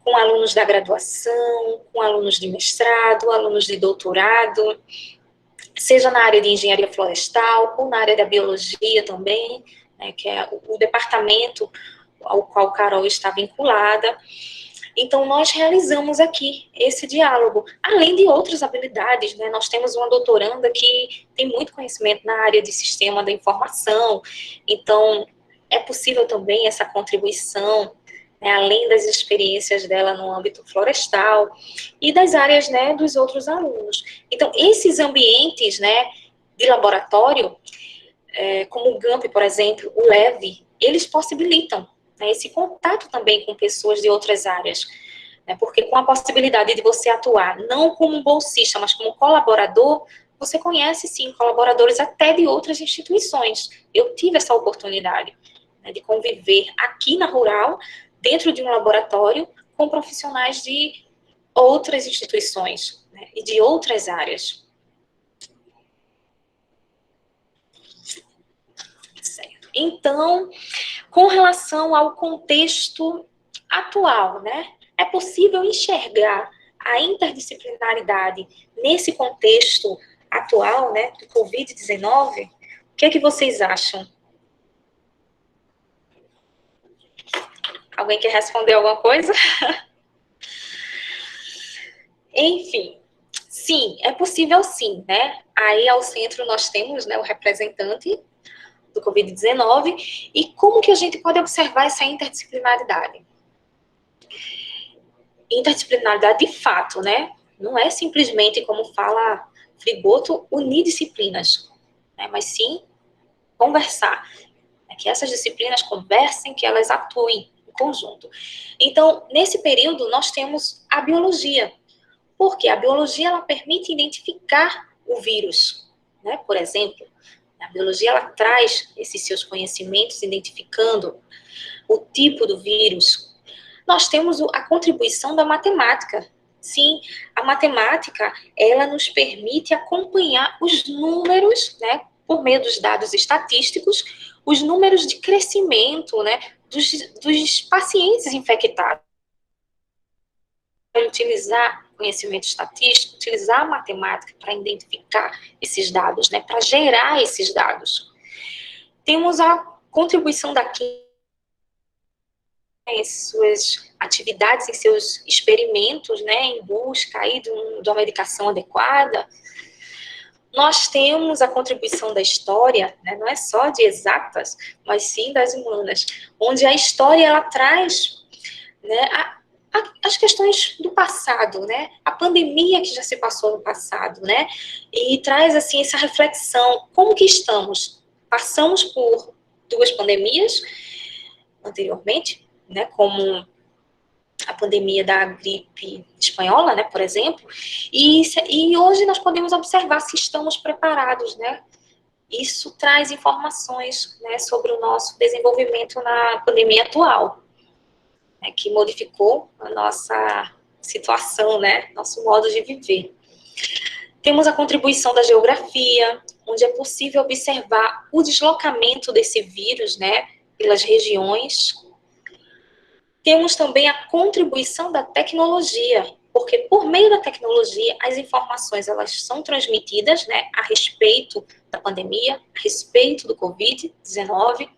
com alunos da graduação, com alunos de mestrado, alunos de doutorado, seja na área de engenharia florestal ou na área da biologia também, né, que é o departamento ao qual Carol está vinculada. Então, nós realizamos aqui esse diálogo, além de outras habilidades, né? Nós temos uma doutoranda que tem muito conhecimento na área de sistema da informação, então, é possível também essa contribuição, né, além das experiências dela no âmbito florestal e das áreas, né, dos outros alunos. Então, esses ambientes, né, de laboratório, como o GAMP, por exemplo, o LEV, eles possibilitam, né, esse contato também com pessoas de outras áreas, né, porque com a possibilidade de você atuar não como um bolsista, mas como colaborador, você conhece, sim, colaboradores até de outras instituições. Eu tive essa oportunidade, né, de conviver aqui na Rural, dentro de um laboratório, com profissionais de outras instituições, né, e de outras áreas. Certo. Então, com relação ao contexto atual, né, é possível enxergar a interdisciplinaridade nesse contexto atual, né, do Covid-19? O que é que vocês acham? Alguém quer responder alguma coisa? Enfim, sim, é possível sim, né? Aí ao centro nós temos, né, o representante do Covid-19 e como que a gente pode observar essa interdisciplinaridade? Interdisciplinaridade de fato, né? Não é simplesmente, como fala Frigoto, unir disciplinas, né? Mas sim conversar, né? Que essas disciplinas conversem, que elas atuem em conjunto. Então, nesse período, nós temos a biologia, porque a biologia ela permite identificar o vírus, né? Por exemplo, a biologia ela traz esses seus conhecimentos identificando o tipo do vírus. Nós temos a contribuição da matemática. Sim, a matemática, ela nos permite acompanhar os números, né, por meio dos dados estatísticos, os números de crescimento, né, dos pacientes infectados. Utilizar conhecimento estatístico, utilizar a matemática para identificar esses dados, né, para gerar esses dados. Temos a contribuição da química em suas atividades, em seus experimentos, né, em busca aí de uma medicação adequada. Nós temos a contribuição da história, né, não é só de exatas, mas sim das humanas, onde a história ela traz, né, as questões do passado, né, a pandemia que já se passou no passado, né, e traz assim essa reflexão, como que estamos? Passamos por 2 pandemias anteriormente, né, como a pandemia da gripe espanhola, né, por exemplo, e hoje nós podemos observar se estamos preparados, né. Isso traz informações, né, sobre o nosso desenvolvimento na pandemia atual, né, que modificou a nossa situação, né, nosso modo de viver. Temos a contribuição da geografia, onde é possível observar o deslocamento desse vírus, né, pelas regiões. Temos também a contribuição da tecnologia, porque por meio da tecnologia as informações elas são transmitidas, né, a respeito da pandemia, a respeito do Covid-19,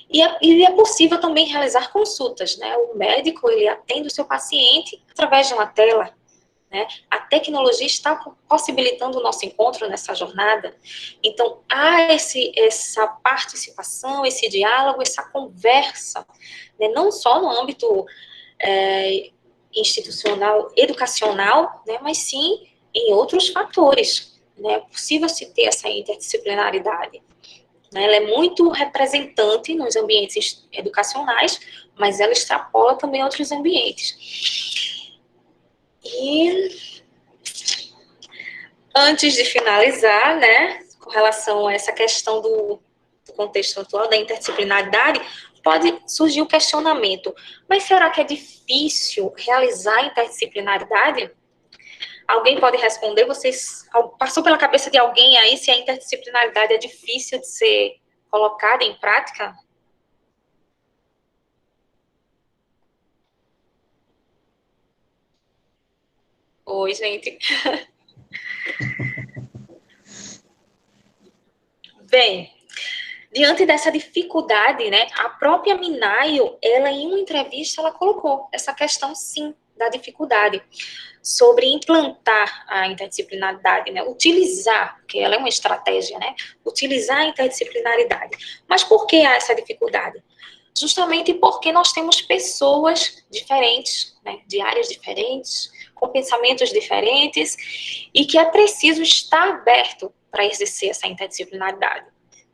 e é possível também realizar consultas, né, o médico ele atende o seu paciente através de uma tela, né, a tecnologia está possibilitando o nosso encontro nessa jornada, então há essa participação, esse diálogo, essa conversa, né, não só no âmbito institucional, educacional, né, mas sim em outros fatores. Né, é possível se ter essa interdisciplinaridade. Né, ela é muito representante nos ambientes educacionais, mas ela extrapola também outros ambientes. E antes de finalizar, né, com relação a essa questão do contexto atual da interdisciplinaridade, pode surgir o questionamento, mas será que é difícil realizar a interdisciplinaridade? Alguém pode responder? Passou pela cabeça de alguém aí se a interdisciplinaridade é difícil de ser colocada em prática? Oi, gente. Bem, diante dessa dificuldade, né, a própria Minayo, ela em uma entrevista, ela colocou essa questão, sim, da dificuldade sobre implantar a interdisciplinaridade, né, utilizar, porque ela é uma estratégia, né, utilizar a interdisciplinaridade. Mas por que há essa dificuldade? Justamente porque nós temos pessoas diferentes, né, de áreas diferentes, com pensamentos diferentes, e que é preciso estar aberto para exercer essa interdisciplinaridade.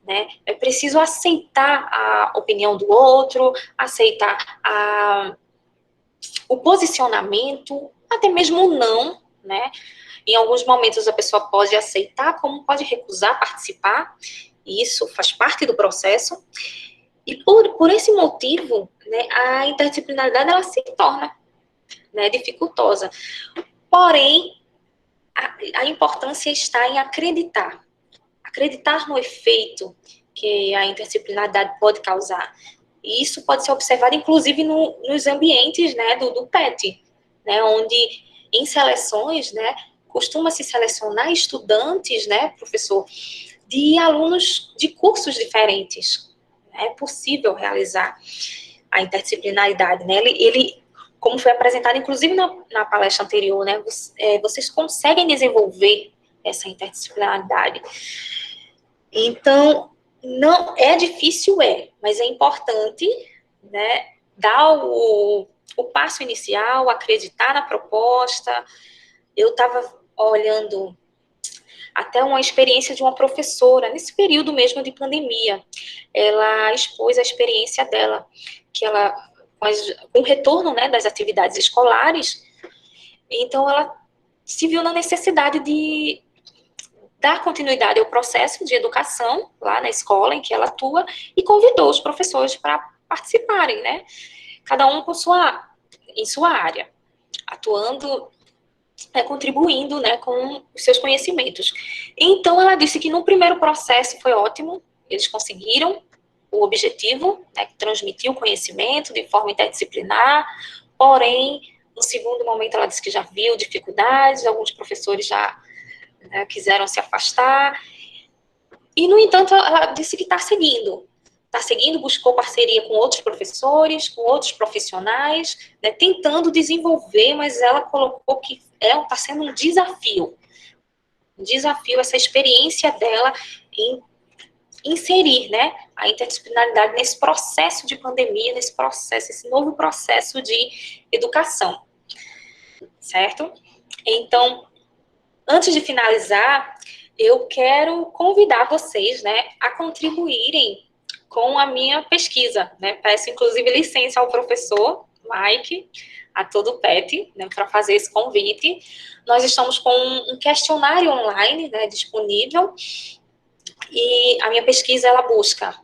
Né? É preciso aceitar a opinião do outro, aceitar o posicionamento, até mesmo o não, né? Em alguns momentos a pessoa pode aceitar, como pode recusar participar, e isso faz parte do processo. E por esse motivo, né, a interdisciplinaridade ela se torna, né, dificultosa. Porém, a importância está em acreditar no efeito que a interdisciplinaridade pode causar. E isso pode ser observado, inclusive, nos ambientes, né, do PET, né, onde, em seleções, né, costuma-se selecionar estudantes, né, professor, de alunos de cursos diferentes. É possível realizar a interdisciplinaridade, né? Ele como foi apresentado, inclusive, na palestra anterior, né, vocês conseguem desenvolver essa interdisciplinaridade. Então, não é difícil, mas é importante, né, dar o passo inicial, acreditar na proposta. Eu estava olhando até uma experiência de uma professora, nesse período mesmo de pandemia. Ela expôs a experiência dela, que ela, com o retorno, né, das atividades escolares, então ela se viu na necessidade de dar continuidade ao processo de educação lá na escola em que ela atua e convidou os professores para participarem, né? Cada um em sua área, atuando, contribuindo, né, com os seus conhecimentos. Então, ela disse que no primeiro processo foi ótimo, eles conseguiram o objetivo, né, transmitir o conhecimento de forma interdisciplinar, porém, no segundo momento, ela disse que já viu dificuldades, alguns professores já, né, quiseram se afastar, e, no entanto, ela disse que está seguindo, buscou parceria com outros professores, com outros profissionais, né, tentando desenvolver, mas ela colocou que está sendo um desafio essa experiência dela em inserir, né, a interdisciplinaridade nesse processo de pandemia, esse novo processo de educação, certo? Então, antes de finalizar, eu quero convidar vocês, né, a contribuírem com a minha pesquisa, né? Peço, inclusive, licença ao professor Mike, a todo o PET, né, para fazer esse convite. Nós estamos com um questionário online, né, disponível, e a minha pesquisa, ela busca,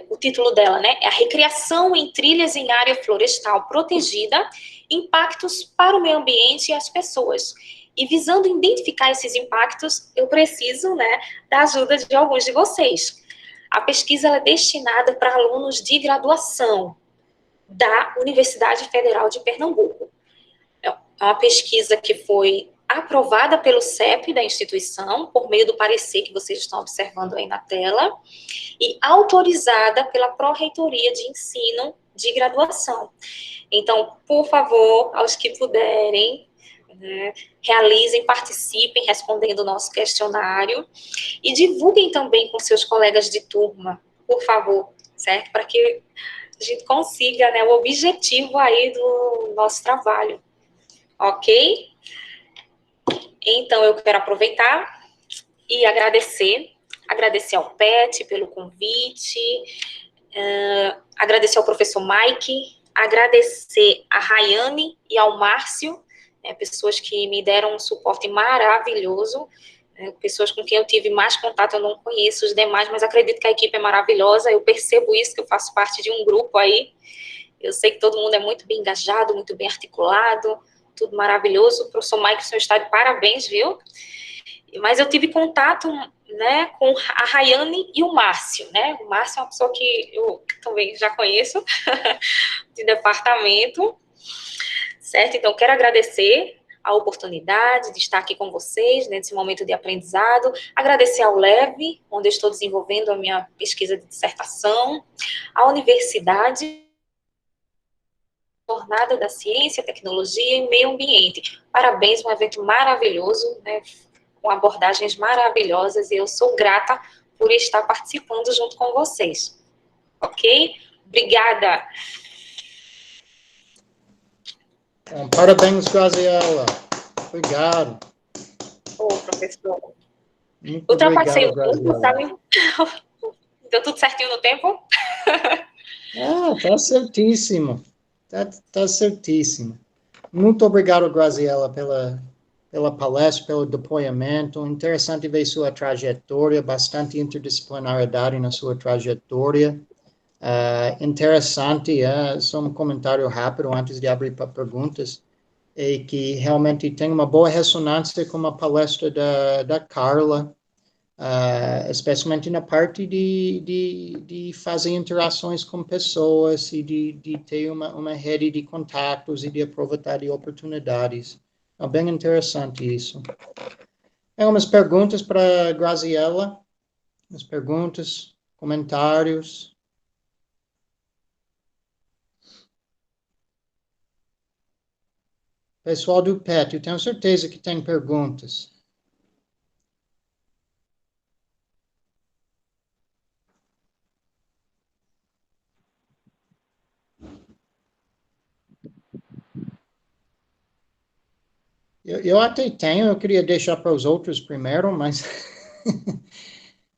o título dela, né, é a recriação em trilhas em área florestal protegida, impactos para o meio ambiente e as pessoas. E visando identificar esses impactos, eu preciso, né, da ajuda de alguns de vocês. A pesquisa é destinada para alunos de graduação da Universidade Federal de Pernambuco. É uma pesquisa que foi aprovada pelo CEP da instituição, por meio do parecer que vocês estão observando aí na tela, e autorizada pela Pró-Reitoria de Ensino de Graduação. Então, por favor, aos que puderem, né, realizem, participem, respondendo o nosso questionário, e divulguem também com seus colegas de turma, por favor, certo? Para que a gente consiga, né, o objetivo aí do nosso trabalho, ok? Então, eu quero aproveitar e agradecer ao PET pelo convite, agradecer ao professor Mike, agradecer a Rayane e ao Márcio, né, pessoas que me deram um suporte maravilhoso, né, pessoas com quem eu tive mais contato, eu não conheço os demais, mas acredito que a equipe é maravilhosa, eu percebo isso, que eu faço parte de um grupo aí, eu sei que todo mundo é muito bem engajado, muito bem articulado, tudo maravilhoso. O professor Mike, o senhor está de parabéns, viu? Mas eu tive contato, né, com a Rayane e o Márcio, né? O Márcio é uma pessoa que eu também já conheço, de departamento, certo? Então, quero agradecer a oportunidade de estar aqui com vocês, nesse momento de aprendizado. Agradecer ao LEV, onde eu estou desenvolvendo a minha pesquisa de dissertação, à universidade, Jornada da Ciência, Tecnologia e Meio Ambiente. Parabéns, um evento maravilhoso, né, com abordagens maravilhosas, e eu sou grata por estar participando junto com vocês. Ok? Obrigada. Bom, parabéns, Graziela. Obrigado. Ô, professor. Muito Ultrapassei obrigado, o tempo, sabe? Deu tudo certinho no tempo? Tá certíssimo. Tá certíssimo. Muito obrigado, Graziela, pela palestra, pelo depoimento. Interessante ver sua trajetória, bastante interdisciplinaridade na sua trajetória. Interessante, só um comentário rápido antes de abrir para perguntas, é que realmente tem uma boa ressonância com a palestra da Carla, especialmente na parte de fazer interações com pessoas e de ter uma rede de contatos e de aproveitar de oportunidades. É bem interessante isso. Tem umas perguntas para Graziela? Umas perguntas, comentários? Pessoal do PET, eu tenho certeza que tem perguntas. Eu até tenho, eu queria deixar para os outros primeiro, mas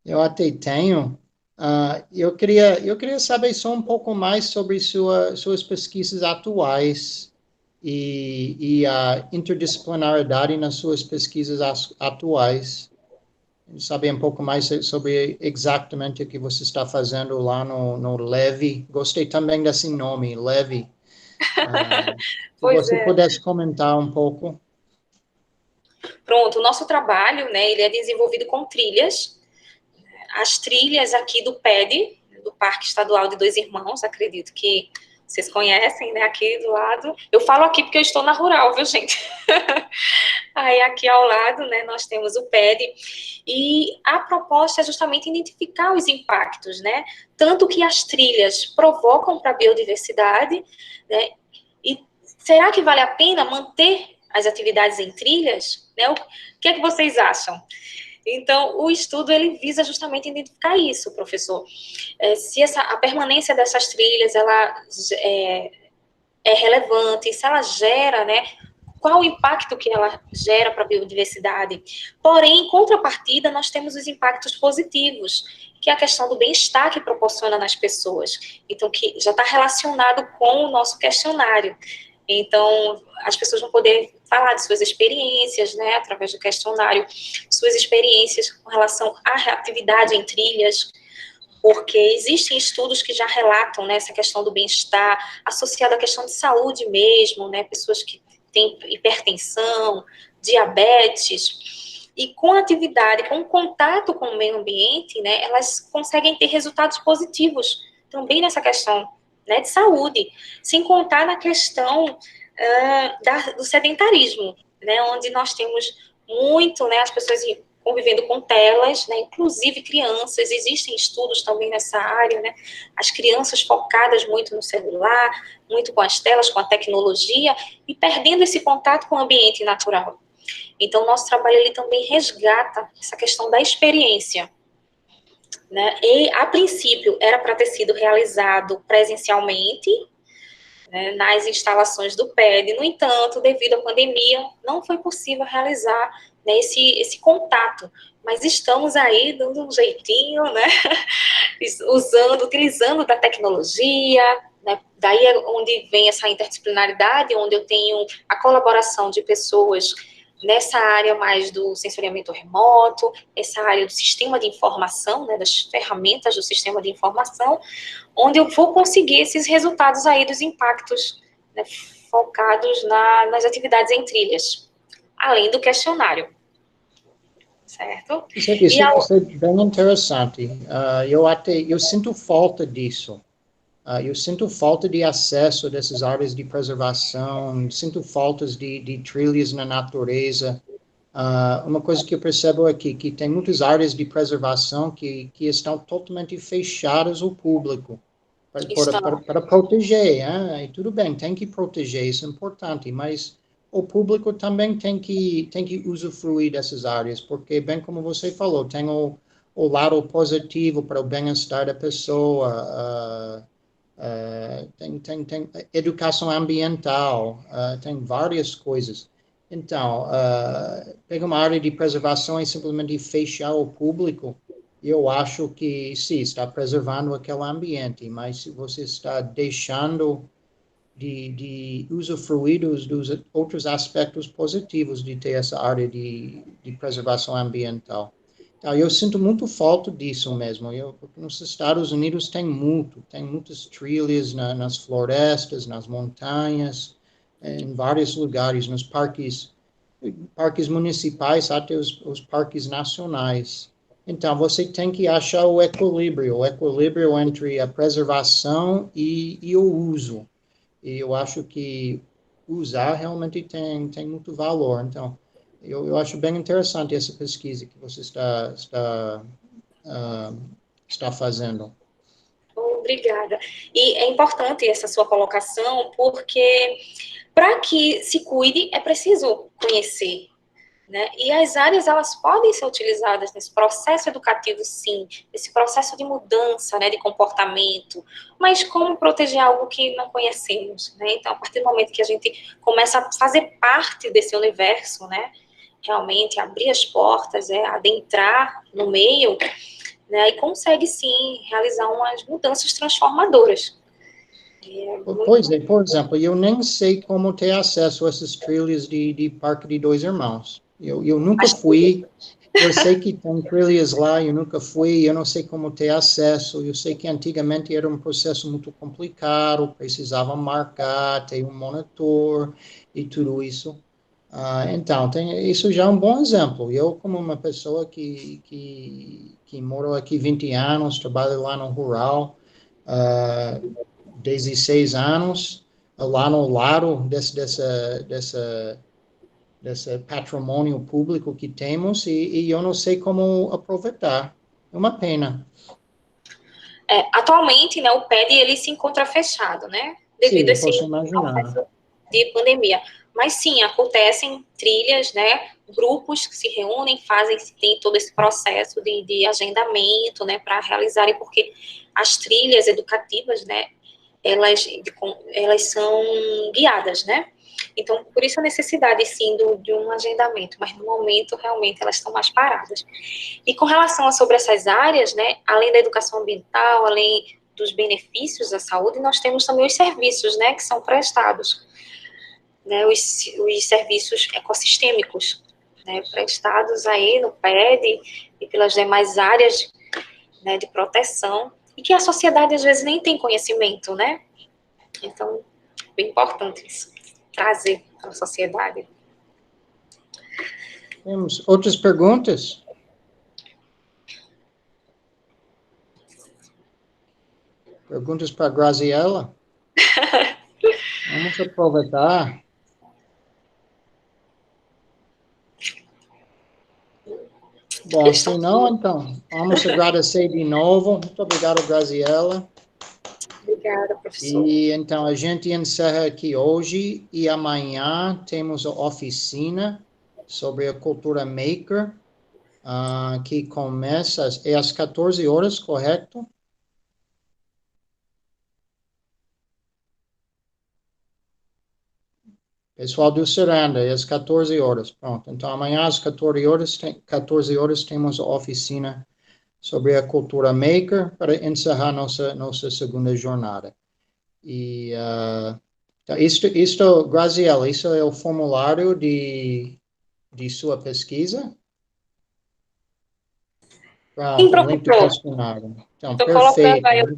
eu até tenho. Eu queria saber só um pouco mais sobre suas pesquisas atuais e a interdisciplinaridade nas suas pesquisas atuais. Saber um pouco mais sobre exatamente o que você está fazendo lá no LEVI. Gostei também desse nome, LEVI. Se Pois você é. pudesse comentar um pouco. Pronto, o nosso trabalho, né, ele é desenvolvido com trilhas. As trilhas aqui do PED, do Parque Estadual de Dois Irmãos, acredito que vocês conhecem, né, aqui do lado. Eu falo aqui porque eu estou na rural, viu, gente? Aí aqui ao lado, né, nós temos o PED, e a proposta é justamente identificar os impactos, né, tanto que as trilhas provocam para a biodiversidade, né, e será que vale a pena manter as atividades em trilhas? Né? O que é que vocês acham? Então, o estudo, ele visa justamente identificar isso, professor. Se a permanência dessas trilhas, ela é relevante, se ela gera, né, qual o impacto que ela gera para a biodiversidade. Porém, em contrapartida, nós temos os impactos positivos, que é a questão do bem-estar que proporciona nas pessoas. Então, que já está relacionado com o nosso questionário. Então, as pessoas vão poder falar de suas experiências, né, através do questionário, suas experiências com relação à atividade em trilhas, porque existem estudos que já relatam, né, essa questão do bem-estar, associada à questão de saúde mesmo, né, pessoas que têm hipertensão, diabetes, e com a atividade, com o contato com o meio ambiente, né, elas conseguem ter resultados positivos também nessa questão, né, de saúde, sem contar na questão do sedentarismo, né, onde nós temos muito, né, as pessoas convivendo com telas, né, inclusive crianças, existem estudos também nessa área, né, as crianças focadas muito no celular, muito com as telas, com a tecnologia, e perdendo esse contato com o ambiente natural. Então, o nosso trabalho, ele também resgata essa questão da experiência, né, e, a princípio, era para ter sido realizado presencialmente, né, nas instalações do PED. No entanto, devido à pandemia, não foi possível realizar, né, esse contato. Mas estamos aí dando um jeitinho, né, utilizando da tecnologia, né, daí é onde vem essa interdisciplinaridade, onde eu tenho a colaboração de pessoas nessa área mais do sensoriamento remoto, essa área do sistema de informação, né, das ferramentas do sistema de informação, onde eu vou conseguir esses resultados aí dos impactos, né, focados nas atividades em trilhas, além do questionário, certo? Isso é bem interessante. Eu sinto falta disso. Eu sinto falta de acesso dessas áreas de preservação, sinto faltas de trilhas na natureza. Uma coisa que eu percebo aqui, que tem muitas áreas de preservação que estão totalmente fechadas ao público, Estão. para proteger, e tudo bem, tem que proteger, isso é importante, mas o público também tem que usufruir dessas áreas, porque, bem como você falou, tem o lado positivo para o bem-estar da pessoa, tem educação ambiental, tem várias coisas. Então, pegar uma área de preservação e simplesmente fechar o público, eu acho que, sim, está preservando aquele ambiente, mas se você está deixando de usufruir dos outros aspectos positivos de ter essa área de preservação ambiental. Então, eu sinto muito falta disso mesmo. Porque nos Estados Unidos tem muitas trilhas nas florestas, nas montanhas, em vários lugares, nos parques municipais, até os parques nacionais. Então, você tem que achar o equilíbrio entre a preservação e o uso. E eu acho que usar realmente tem muito valor. Então, eu acho bem interessante essa pesquisa que você ah, está fazendo. Obrigada. E é importante essa sua colocação, porque para que se cuide é preciso conhecer, né? E as áreas, elas podem ser utilizadas nesse processo educativo, sim, esse processo de mudança, né, de comportamento, mas como proteger algo que não conhecemos, né? Então, a partir do momento que a gente começa a fazer parte desse universo, né, realmente abrir as portas, adentrar no meio, né, e consegue, sim, realizar umas mudanças transformadoras. Pois é, por exemplo, eu nem sei como ter acesso a essas trilhas de Parque de Dois Irmãos. Eu nunca fui, eu sei que tem trilhas lá, eu nunca fui, eu não sei como ter acesso. Eu sei que antigamente era um processo muito complicado, precisava marcar, ter um monitor e tudo isso. Então, isso já é um bom exemplo. Eu, como uma pessoa que moro aqui 20 anos, trabalho lá no rural, 16 anos, lá no lado desse patrimônio público que temos, e eu não sei como aproveitar. É uma pena. Atualmente, né, o PED ele se encontra fechado, né, devido a Sim, esse posso imaginar. processo de pandemia. Mas sim, acontecem trilhas, né, grupos que se reúnem, tem todo esse processo de agendamento, né, para realizarem, porque as trilhas educativas, né, elas são guiadas, né? Então, por isso a necessidade, sim, de um agendamento, mas no momento, realmente, elas estão mais paradas. E com relação a sobre essas áreas, né, além da educação ambiental, além dos benefícios à saúde, nós temos também os serviços, né, que são prestados, né, os serviços ecossistêmicos, né, prestados aí no PED e pelas demais áreas, né, de proteção, e que a sociedade às vezes nem tem conhecimento, né? Então, é bem importante isso, trazer para a sociedade. Temos outras perguntas? Perguntas para a Graziella? Vamos aproveitar. Bom, se não, então, vamos agradecer de novo. Muito obrigado, Graziella. Obrigada, professor. E então a gente encerra aqui hoje e amanhã temos a oficina sobre a cultura maker, que começa às 14 horas, correto? Pessoal do Ciranda, às 14 horas. Pronto. Então amanhã às 14 horas temos a oficina sobre a cultura maker para encerrar nossa segunda jornada. E então, isto, Graziella, isso é o formulário de sua pesquisa? Sim, Pronto, um link do professor. questionário. Então, Estou colocando perfeito. aí.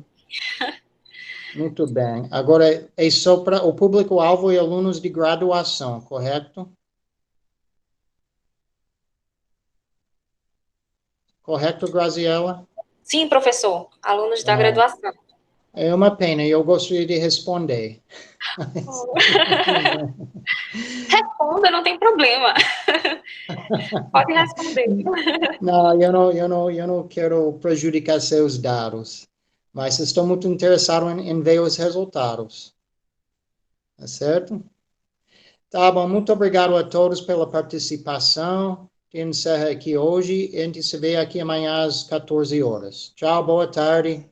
Muito bem. Agora, é só para o público-alvo e alunos de graduação, correto? Correto, Graziella? Sim, professor. Alunos da Bom, graduação. É uma pena, eu gostaria de responder. Responda, não tem problema. Pode responder. Não, eu não quero prejudicar seus dados, mas estou muito interessado em ver os resultados. Tá certo? Tá bom, muito obrigado a todos pela participação. Encerra aqui hoje. A gente se vê aqui amanhã às 14 horas. Tchau, boa tarde.